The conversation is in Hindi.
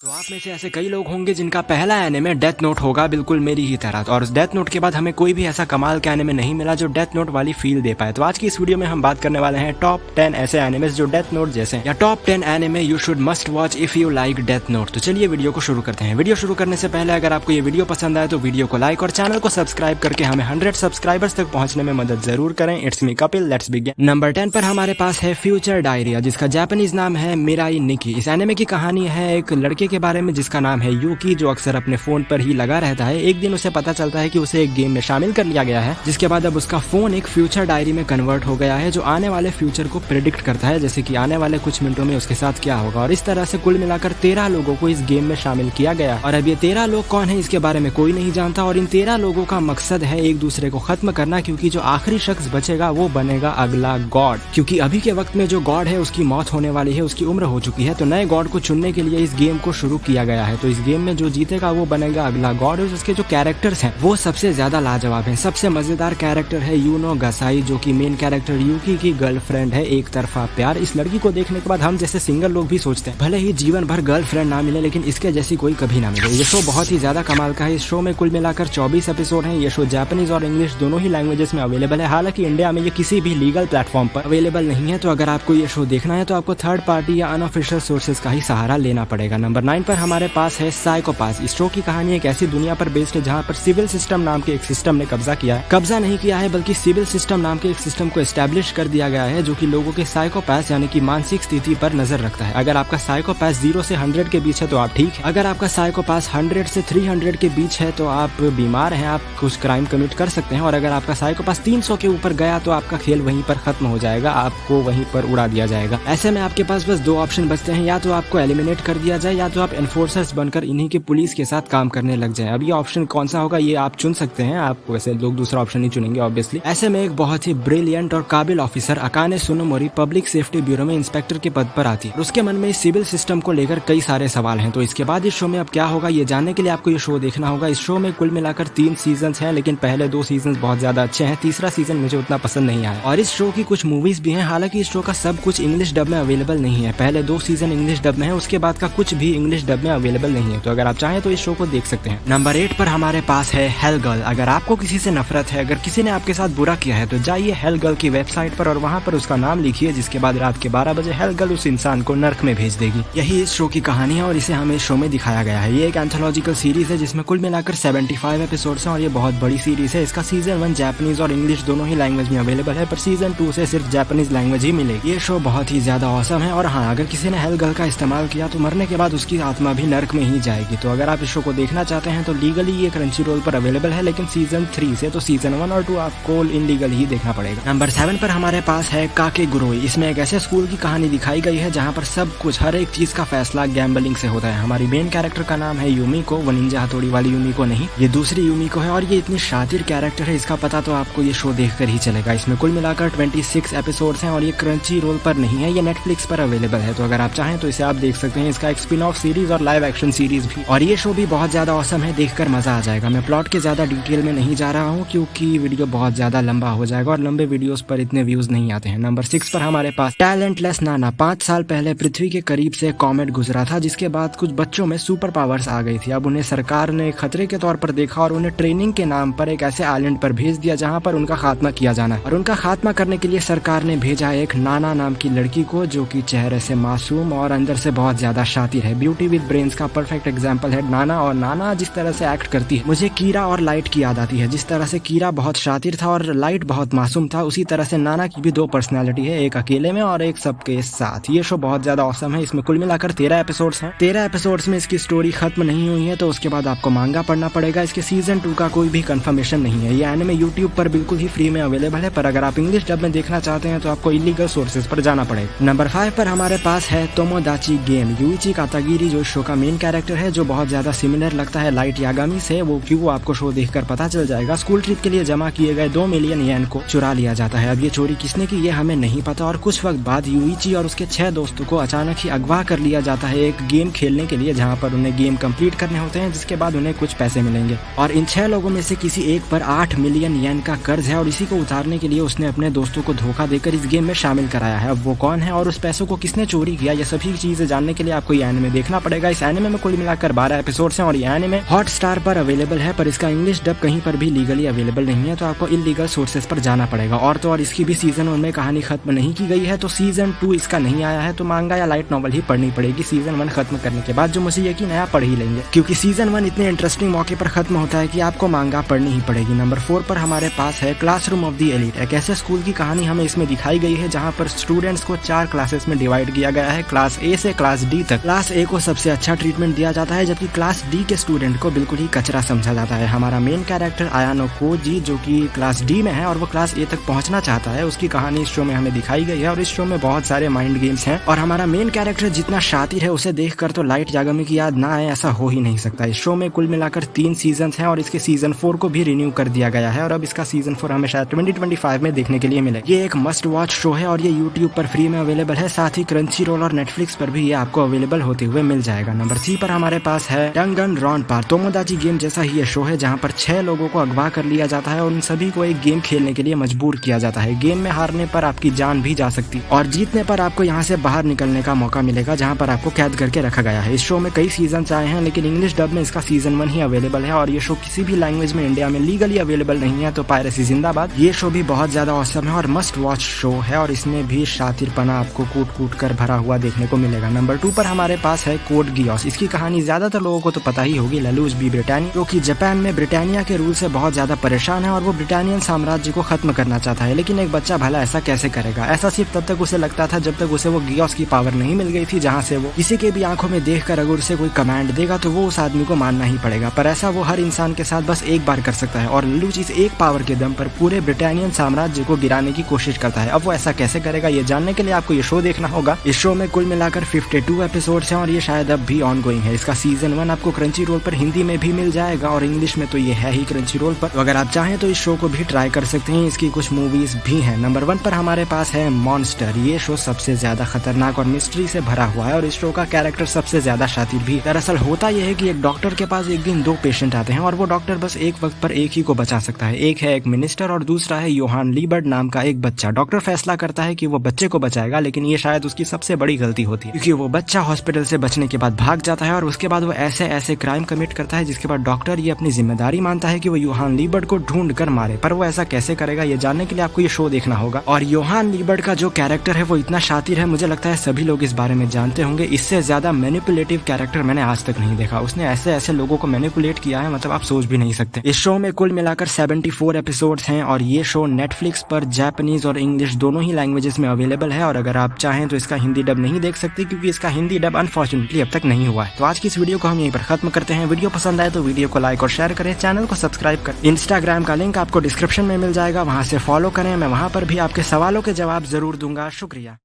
तो आप में से ऐसे कई लोग होंगे जिनका पहला एनिमे डेथ नोट होगा, बिल्कुल मेरी ही तरह। और डेथ नोट के बाद हमें कोई भी ऐसा कमाल का एनिमे नहीं मिला जो डेथ नोट वाली फील दे पाए। तो आज की इस वीडियो में हम बात करने वाले हैं टॉप 10 ऐसे एनिमेस जो डेथ नोट जैसे हैं, या top 10 anime you should must watch if you like death note. तो चलिए वीडियो को शुरू करते हैं। वीडियो शुरू करने से पहले अगर आपको ये वीडियो पसंद आए तो वीडियो को लाइक और चैनल को सब्सक्राइब करके हमें 100 सब्सक्राइबर्स तक पहुंचने में मदद जरूर करें। It's me Kapil, let's begin. Number 10 पर हमारे पास है फ्यूचर डायरिया, जिसका जापानीज नाम है मिराई निकी। इस एनिमे की कहानी है एक लड़के के बारे में जिसका नाम है यूकी, जो अक्सर अपने फोन पर ही लगा रहता है। एक दिन उसे पता चलता है कि उसे एक गेम में शामिल कर लिया गया है, जिसके बाद अब उसका फोन एक फ्यूचर डायरी में कन्वर्ट हो गया है जो आने वाले फ्यूचर को प्रेडिक्ट करता है, जैसे कि आने वाले कुछ मिनटों में उसके साथ क्या होगा। और इस तरह से कुल मिलाकर 13 लोगों को इस गेम में शामिल किया गया। और अब ये 13 लोग कौन है इसके बारे में कोई नहीं जानता। और इन 13 लोगों का मकसद है एक दूसरे को खत्म करना, क्योंकि जो आखिरी शख्स बचेगा वो बनेगा अगला गॉड। क्योंकि अभी के वक्त में जो गॉड है उसकी मौत होने वाली है, उसकी उम्र हो चुकी है। तो नए गॉड को चुनने के लिए इस गेम को शुरू किया गया है। तो इस गेम में जो जीतेगा वो बनेगा अगला गॉड। और उसके जो कैरेक्टर्स हैं वो सबसे ज्यादा लाजवाब हैं। सबसे मजेदार कैरेक्टर है यूनो गसाई, जो कि मेन कैरेक्टर यूकी की गर्लफ्रेंड है। एक तरफा प्यार। इस लड़की को देखने के बाद हम जैसे सिंगल लोग भी सोचते हैं भले ही जीवन भर गर्लफ्रेंड ना मिले, लेकिन इसके जैसी कोई कभी ना मिले। ये शो बहुत ही ज्यादा कमाल का है। इस शो में कुल मिलाकर 24 एपिसोड हैं। ये शो जापानीज और इंग्लिश दोनों ही लैंग्वेजेस में अवेलेबल है। हालांकि इंडिया में ये किसी भी लीगल प्लेटफॉर्म पर अवेलेबल नहीं है। तो अगर आपको ये शो देखना है तो आपको थर्ड पार्टी या अनऑफिशियल सोर्सेज का ही सहारा लेना पड़ेगा। नंबर 9 पर हमारे पास है साइकोपाथ। इस शो की कहानी एक ऐसी दुनिया पर बेस्ड है जहां पर सिविल सिस्टम नाम के एक सिस्टम ने कब्जा किया है। कब्जा नहीं किया है बल्कि सिविल सिस्टम नाम के एक सिस्टम को एस्टेब्लिश कर दिया गया है, जो कि लोगों के साइकोपैथ यानी कि मानसिक स्थिति पर नजर रखता है। अगर आपका साइकोपैथ 0 से 100 के बीच है तो आप ठीक है। अगर आपका साइकोपैथ 100 से 300 के बीच है तो आप बीमार हैं, आप कुछ क्राइम कमिट कर सकते हैं। और अगर आपका साइकोपैथ 300 के ऊपर गया तो आपका खेल वहीं पर खत्म हो जाएगा, आपको वहीं पर उड़ा दिया जाएगा। ऐसे में आपके पास बस 2 ऑप्शन बचते हैं, या तो आपको एलिमिनेट कर दिया जाए या तो आप एनफोर्सर्स बनकर इन्हीं की पुलिस के साथ काम करने लग जाए। अब ये ऑप्शन कौन सा होगा ये आप चुन सकते हैं। आप वैसे लोग दूसरा ऑप्शन ही चुनेंगे ऑब्वियसली। ऐसे में एक बहुत ही ब्रिलियंट और काबिल officer Akane Tsunemori public safety bureau में इंस्पेक्टर के पद पर आती है। उसके मन में इस सिविल सिस्टम को लेकर कई सारे सवाल हैं। तो इसके बाद इस शो में अब क्या होगा ये जानने के लिए आपको ये शो देखना होगा। इस शो में कुल मिलाकर 3 सीजन हैं, लेकिन पहले 2 सीजन बहुत ज्यादा अच्छे हैं। तीसरा सीजन मुझे उतना पसंद नहीं आया। और इस शो की कुछ मूवीज भी हैं। हालांकि इस शो का सब कुछ इंग्लिश डब में अवेलेबल नहीं है। पहले 2 सीजन इंग्लिश डब में है, उसके बाद का कुछ भी इंग्लिश डब में अवेलेबल नहीं है। तो अगर आप चाहें तो इस शो को देख सकते हैं। नंबर 8 पर हमारे पास है हेल गर्ल। अगर आपको किसी से नफरत है, अगर किसी ने आपके साथ बुरा किया है तो जाइए हेल गर्ल की वेबसाइट पर और वहां पर उसका नाम लिखिए, जिसके बाद रात के 12 बजे हेल गर्ल उस इंसान को नर्क में भेज देगी। यही इस शो की कहानी है और इसे हमें इस शो में दिखाया गया है। ये एक एंथोलॉजिकल सीरीज है जिसमें कुल मिलाकर 75 एपिसोड्स हैं और ये बहुत बड़ी सीरीज है। इसका सीजन 1 जापानीज और इंग्लिश दोनों ही लैंग्वेज में अवेलेबल है, पर सीजन 2 से सिर्फ जापानीज लैंग्वेज ही मिलेगी। ये शो बहुत ही ज्यादा औसम है। और हाँ, अगर किसी ने हेल गर्ल का इस्तेमाल किया तो मरने के बाद उसकी आत्मा भी नर्क में ही जाएगी। तो अगर आप इस शो को देखना चाहते हैं तो लीगली ये क्रंचीरोल पर अवेलेबल है, लेकिन सीजन 3 से तो सीजन 1 और 2 आपको इनलीगल ही देखना पड़ेगा। नंबर 7 पर हमारे पास है काकेगुरोई। इसमें एक ऐसे स्कूल की कहानी दिखाई गई है जहां पर सब कुछ, हर एक चीज का फैसला गैम्बलिंग से होता है। हमारी मेन कैरेक्टर का नाम है यूमिको, वो निंजा हथौड़ी वाली यूमिको नहीं, ये दूसरी यूमिको है। और ये इतनी शातिर कैरेक्टर है, इसका पता तो आपको ये शो देखकर ही चलेगा। इसमें कुल मिलाकर 26 एपिसोड्स हैं और ये क्रंची रोल पर नहीं है, ये नेटफ्लिक्स पर अवेलेबल है। तो अगर आप चाहें तो इसे आप देख सकते हैं। इसका एक स्पिन ऑफ सीरीज और लाइव एक्शन सीरीज भी। और ये शो भी बहुत ज्यादा औसम है, देखकर मजा आ जाएगा। मैं प्लॉट के ज्यादा डिटेल में नहीं जा रहा हूँ क्योंकि वीडियो बहुत ज्यादा लंबा हो जाएगा और लंबे वीडियोस पर इतने व्यूज नहीं आते हैं। नंबर 6 पर हमारे पास टैलेंटलेस नाना। 5 साल पहले पृथ्वी के करीब से कॉमेट गुजरा था, जिसके बाद कुछ बच्चों में सुपर पावर्स आ गई थी। अब उन्हें सरकार ने खतरे के तौर पर देखा और उन्हें ट्रेनिंग के नाम पर एक ऐसे आइलैंड पर भेज दिया जहाँ पर उनका खात्मा किया जाना है। और उनका खात्मा करने के लिए सरकार ने भेजा एक नाना नाम की लड़की को, जो कि चेहरे से मासूम और अंदर से बहुत ज्यादा शातिर है। ब्यूटी विद ब्रेन्स का परफेक्ट एग्जाम्पल है नाना। और नाना जिस तरह से एक्ट करती है मुझे कीरा और लाइट की याद आती है। जिस तरह से कीरा बहुत शातिर था और लाइट बहुत मासूम था, उसी तरह से नाना की भी 2 पर्सनैलिटी है, एक अकेले में और एक सबके साथ। ये शो बहुत ज्यादा औसम है। इसमें कुल मिलाकर 13 एपिसोड्स हैं। 13 एपिसोड्स में इसकी स्टोरी खत्म नहीं हुई है, तो उसके बाद आपको मांगा पढ़ना पड़ेगा। इसके सीजन 2 का कोई भी कंफर्मेशन नहीं है। ये एनिमे यूट्यूब पर बिल्कुल ही फ्री में अवेलेबल है, पर अगर आप इंग्लिश डब में देखना चाहते हैं तो आपको इलीगल सोर्सेज पर जाना पड़ेगा। नंबर 5 पर हमारे पास है तोमोदाची गेम। यूइची कातागिरी जो शो का मेन कैरेक्टर है, जो बहुत ज्यादा सिमिलर लगता है लाइट यागामी से, वो क्यों आपको शो देखकर पता चल जाएगा। स्कूल ट्रिप के लिए जमा किए गए 2 मिलियन येन को चुरा लिया जाता है। अब ये चोरी किसने की ये हमें नहीं पता। और कुछ वक्त बाद यूइची और उसके 6 दोस्तों को अचानक ही अगवा कर लिया जाता है एक गेम खेलने के लिए, जहाँ पर उन्हें गेम कंप्लीट करने होते हैं, जिसके बाद उन्हें कुछ पैसे मिलेंगे। और इन 6 लोगों में से किसी एक पर 8 मिलियन येन का कर्ज है और इसी को उतारने के लिए उसने अपने दोस्तों को धोखा देकर इस गेम में शामिल कराया है। अब वो कौन है और उस पैसों को किसने चोरी किया, ये सभी चीजें जानने के लिए आपको ये एनिमे देखना देखना पड़ेगा। इस एनिमे में कुल मिलाकर 12 एपिसोड्स हैं और ये एनिमे हॉटस्टार पर अवेलेबल है, पर इसका इंग्लिश डब कहीं पर भी लीगली अवेलेबल नहीं है, तो आपको इलीगल सोर्सेज पर जाना पड़ेगा। और तो और इसकी भी सीजन 1 में कहानी खत्म नहीं की गई है, तो सीजन 2 इसका नहीं आया है, तो मांगा या लाइट नॉवल ही पढ़नी पड़ेगी सीजन 1 खत्म करने के बाद, जो मुझे यकीन है आप पढ़ ही लेंगे, क्योंकि सीजन 1 इतने इंटरेस्टिंग मौके पर खत्म होता है कि आपको मांगा पढ़नी ही पड़ेगी। नंबर 4 पर हमारे पास है क्लासरूम ऑफ द एलीट। एक ऐसे स्कूल की कहानी हमें इसमें दिखाई गई है जहाँ पर स्टूडेंट्स को 4 क्लासेस में डिवाइड किया गया है, क्लास ए से क्लास डी तक। क्लास ए को सबसे अच्छा ट्रीटमेंट दिया जाता है, जबकि क्लास डी के स्टूडेंट को बिल्कुल ही कचरा समझा जाता है। हमारा मेन कैरेक्टर आयानो कोजी जो कि क्लास डी में है और वो क्लास ए तक पहुंचना चाहता है, उसकी कहानी इस शो में हमें दिखाई गई है। और इस शो में बहुत सारे माइंड गेम्स हैं और हमारा मेन कैरेक्टर जितना शातिर है उसे देखकर तो लाइट यागामी की याद ना आए ऐसा हो ही नहीं सकता। इस शो में कुल मिलाकर 3 सीजन हैं और इसके सीजन 4 को भी रिन्यू कर दिया गया है और अब इसका सीजन 4 हमें शायद 2025 में देखने के लिए मिले। ये एक मस्ट वॉच शो है और ये यूट्यूब पर फ्री में अवेलेबल है, साथ ही क्रंची रोल और नेटफ्लिक्स पर भी ये आपको अवेलेबल होते हुए मिल जाएगा। नंबर 3 पर हमारे पास है डंगनरॉन्पा। तोमोदाची गेम जैसा ही ये शो है जहाँ पर 6 लोगों को अगवा कर लिया जाता है और उन सभी को एक गेम खेलने के लिए मजबूर किया जाता है। गेम में हारने पर आपकी जान भी जा सकती और जीतने पर आपको यहाँ से बाहर निकलने का मौका मिलेगा जहाँ पर आपको कैद करके रखा गया है। इस शो में कई सीजन आए हैं लेकिन इंग्लिश डब में इसका सीजन 1 ही अवेलेबल है और ये शो किसी भी लैंग्वेज में इंडिया में लीगली अवेलेबल नहीं है, तो पायरेसी जिंदाबाद। ये शो भी बहुत ज्यादा औसम है और मस्ट वॉच शो है और इसमें भी शातिरपना आपको कूट कूट कर भरा हुआ देखने को मिलेगा। नंबर 2 पर हमारे पास है कोड गियोस। इसकी कहानी ज्यादातर लोगों को तो पता ही होगी, ललूज बी ब्रिटानिया जो कि जापान में ब्रिटानिया के रूल से बहुत ज्यादा परेशान है और वो ब्रिटानियन साम्राज्य को खत्म करना चाहता है, लेकिन एक बच्चा भला ऐसा कैसे करेगा। ऐसा सिर्फ तब तक उसे लगता था जब तक उसे वो गियोस की पावर नहीं मिल गई थी, जहाँ से वो किसी के भी आंखों में देखकर अगर उसे कोई कमांड देगा तो वो उस आदमी को मानना ही पड़ेगा। पर ऐसा वो हर इंसान के साथ बस एक बार कर सकता है और ललूज इस एक पावर के दम पर पूरे ब्रिटानियन साम्राज्य को गिराने की कोशिश करता है। अब वो ऐसा कैसे करेगा ये जानने के लिए आपको ये शो देखना होगा। इस शो में कुल मिलाकर 52 एपिसोड्स हैं और ये शायद अब भी ऑन गोइंग है। इसका सीजन 1 आपको क्रंची रोल पर हिंदी में भी मिल जाएगा और इंग्लिश में तो ये है ही क्रंची रोल पर, तो अगर आप चाहें तो इस शो को भी ट्राई कर सकते हैं। इसकी कुछ मूवीज भी हैं। नंबर 1 पर हमारे पास है मॉन्स्टर। ये शो सबसे ज्यादा खतरनाक और मिस्ट्री से भरा हुआ है और इस शो का कैरेक्टर सबसे ज्यादा शातिर भी। दरअसल होता यह है कि एक डॉक्टर के पास एक दिन 2 पेशेंट आते हैं और वो डॉक्टर बस एक वक्त पर एक ही को बचा सकता है। एक है एक मिनिस्टर और दूसरा है योहान लीबर्ट नाम का एक बच्चा। डॉक्टर फैसला करता है कि वो बच्चे को बचाएगा, लेकिन ये शायद उसकी सबसे बड़ी गलती होती है क्योंकि वो बच्चा हॉस्पिटल से बचने के बाद भाग जाता है और उसके बाद वो ऐसे ऐसे क्राइम कमिट करता है जिसके बाद डॉक्टर ये अपनी जिम्मेदारी मानता है कि वो योहान लीबर्ट को ढूंढ कर मारे। पर वो ऐसा कैसे करेगा ये जानने के लिए आपको ये शो देखना होगा। और योहान लीबर्ट का जो कैरेक्टर है वो इतना शातिर है, मुझे लगता है सभी लोग इस बारे में जानते होंगे। इससे ज्यादा मैनिपुलेटिव कैरेक्टर मैंने आज तक नहीं देखा। उसने ऐसे ऐसे लोगों को मैनिपुलेट किया है, मतलब आप सोच भी नहीं सकते। इस शो में कुल मिलाकर 74 एपिसोड्स हैं और ये शो नेटफ्लिक्स पर जापानीज और इंग्लिश दोनों ही लैंग्वेजेस में अवेलेबल है और अगर आप चाहें तो इसका हिंदी डब नहीं देख सकते क्योंकि इसका हिंदी डब अनफॉर्चुनेटली अब तक नहीं हुआ है। तो आज की इस वीडियो को हम यहीं पर खत्म करते हैं। वीडियो पसंद आए तो वीडियो को लाइक और शेयर करें, चैनल को सब्सक्राइब करें। इंस्टाग्राम का लिंक आपको डिस्क्रिप्शन में मिल जाएगा, वहां से फॉलो करें। मैं वहां पर भी आपके सवालों के जवाब जरूर दूंगा। शुक्रिया।